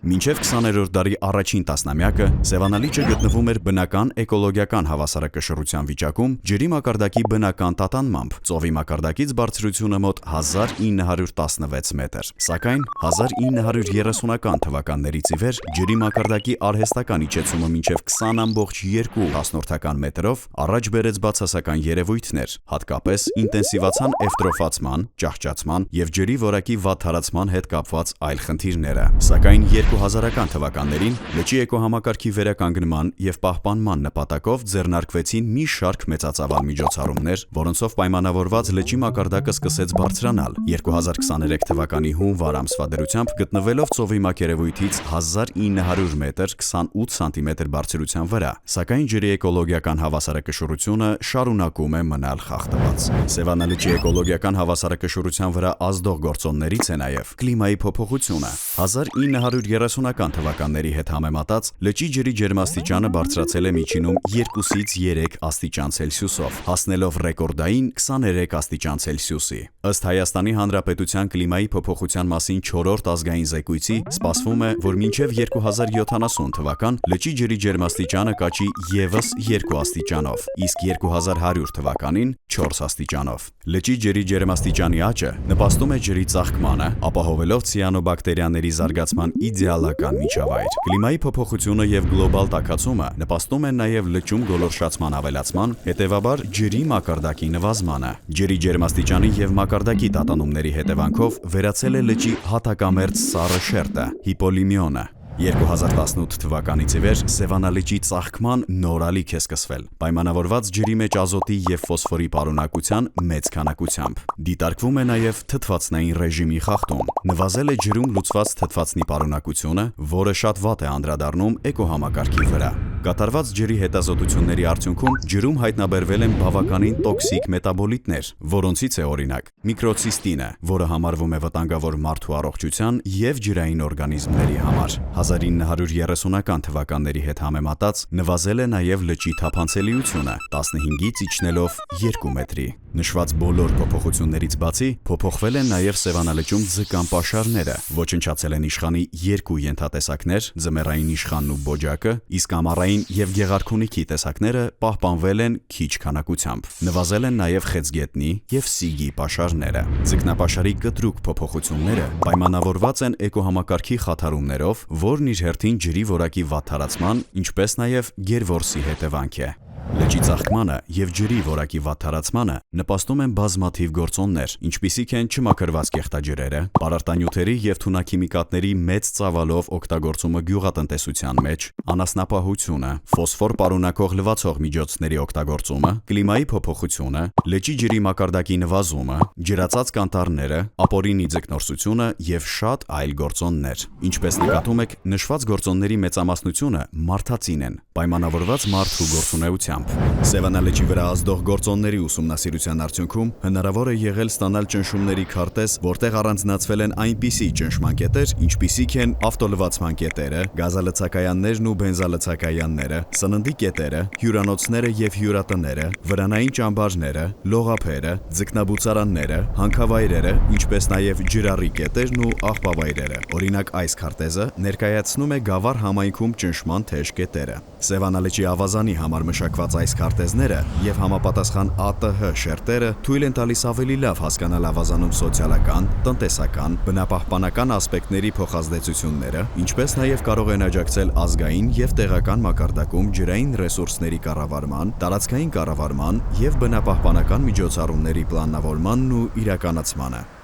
Մինչև 20-րդ դարի առաջին տասնամյակը Սևանալիճը գտնվում էր բնական էկոլոգիական հավասարակշռության վիճակում ջրի մակարդակի բնական տատանմամբ, ծովի մակարդակից բարձրությունը մոտ 1916 մետր։ Սակայն 1930-ական թվականներից ի վեր ջրի մակարդակի արհեստական իջեցումը մինչև 20.2 մետրով առաջ բերեց բացասական երևույթներ, հատկապես ինտենսիվացան էվտրոֆացման, ճահճացման և ջրի որակի վատթարացման հետ կապված այլ խնդիրները։ Սակայն 2000-ական թվականներին լճի էկոհամակարգի վերականգնման և պահպանման նպատակով ձեռնարկվեցին մի շարք մեծածավալ միջոցառումներ, որոնցով պայմանավորված լճի մակարդակը սկսեց բարձրանալ 2023 թվականի հունվար ամսվա դրությամբ գտնվելով ծովի մակերևույթից 1900 մետր 28 սանտիմետր բարձրության վրա, սակայն ջրի էկոլոգիական հավասարակշռությունը շարունակում է մնալ խախտված։ Սևանալիճի էկոլոգիական հավասարակշռության վրա ազդող գործոններից է նաև կլիմայի փոփոխությունը։ 1930-ական թվականների հետ համեմատած լճի ջրի ջերմաստիճանը բարձրացել է միջինում 2-ից 3 աստիճան Ցելսիուսով, հասնելով ռեկորդային 23 աստիճան Ցելսիուսի։ Ըստ Հայաստանի Հանրապետության կլիմայի փոփոխության մասին 4-րդ ազգային զեկույցի, սպասվում է, որ մինչև 2070 թվական լճի ջրի ջերմաստիճանը կաճի ևս 2 աստիճանով, իսկ 2100 թվականին 4 աստիճանով։ Լճի ջրի ջերմաստիճանի աճը նպաստում է ջրի ծաղկմանը, ապահովելով ցիանոբակտերիաների զարգացման իդեալական միջավայր։ Կլիմայի փոփոխությունը և գլոբալ տաքացումը նպաստում են նաև լճում գոլորշացման ավելացման, հետևաբար ջրի մակարդակի նվազմանը։ Ջրի ջերմաստիճանի և մակարդակի տատանումների հետևանքով վերացել է լճի հատակամերձ սառը շերտը՝ հիպոլիմիոնը։ 2018 թվականից ի վեր Սևանալիճի ծաղկման նոր ալիք է սկսվել, պայմանավորված ջրի մեջ ազոտի և ֆոսֆորի պարունակության մեծ քանակությամբ։ Դիտարկվում է նաև թթվածնային ռեժիմի խախտում։ Նվազել է ջրում լուծված թթվածնի պարունակությունը, որը շատ վատ է անդրադառնում էկոհամակարգի վրա։ Կատարված ջրի հետազոտությունների արդյունքում ջրում հայտնաբերվել են բավականին տոքսիկ մետաբոլիտներ, որոնցից է օրինակ միկրոցիստինը, որը համարվում է վտանգավոր մարդու առողջության և ջրային օրգանիզմների համար։ 1930-ական թվականների հետ համեմատած նվազել է նաև լճի թափանցելիությունը 15-ից իջնելով 2 մետրի։ Նշված բոլոր փոփոխություններից բացի փոփոխվել են նաև Սևանալճում ձկան պաշարները, ոչնչացել են իշխանի 2 ենթատեսակներ՝ ձմեռային իշխանն ու բոջակը, իսկ ամառային և գեղարքունիքի տեսակները պահպանվել են քիչ քանակությամբ։ Նվազել են նաև խեցգետնի և սիգի պաշարները։ Ձկնապաշարի կտրուկ փոփոխությունները պայմանավորված են էկոհամակարգի խաթարումներով, որն իր հերթին ջրի որակի վատթարացման, ինչպես նաև գերվորսի հետևանք է։ Լճի ծաղկմանը և ջրի որակի վատթարացմանը նպաստում են բազմաթիվ գործոններ, ինչպիսիք են չմաքրված կեղտաջրերը, պարարտանյութերի և թունաքիմիկատների մեծ ծավալով օգտագործումը գյուղատնտեսության մեջ, անասնապահությունը, ֆոսֆոր պարունակող լվացող միջոցների օգտագործումը, կլիմայի փոփոխությունը, լճի ջրի մակարդակի նվազումը, ջրածածկ անտառները, ապօրինի ձկնորսությունը և շատ այլ գործոններ։ Ինչպես նկատում եք, նշված գործոնների մեծամասնությունը մարդածին են, պայմանավորված մարդու գործունեությամբ։ Սևանալճի վրա ազդող գործոնների ուսումնասիրության արդյունքում հնարավոր է եղել ստանալ ճնշումների քարտեզ, որտեղ առանձնացվել են այնպիսի ճնշման կետեր, ինչպիսիք են ավտոլվացման կետերը, գազալցակայաններն ու բենզալցակայանները, սննդի կետերը, հյուրանոցները և հյուրատները, վրանային ճամբարները, լողափերը, ձկնաբուծարանները, հանքավայրերը, ինչպես նաև ջրառի կետերն ու աղբավայրերը։ Օրինակ, այս քարտեզը ներկայացնում է Գավառ համայնքում ճնշման թեժ կետերը։ Սևանալճի ավազանի համար մշակված այս քարտեզները և համապատասխան ԱՏՀ շերտերը թույլ են տալիս ավելի լավ հասկանալ ավազանում սոցիալական, տնտեսական, բնապահպանական ասպեկտների փոխազդեցությունները, ինչպես նաև կարող են աջակցել ազգային և տեղական մակարդակում ջրային ռեսուրսների կառավարման, տարածքային կառավարման և բնապահպանական միջոցառումների պլանավորմանն ու իրականացմանը։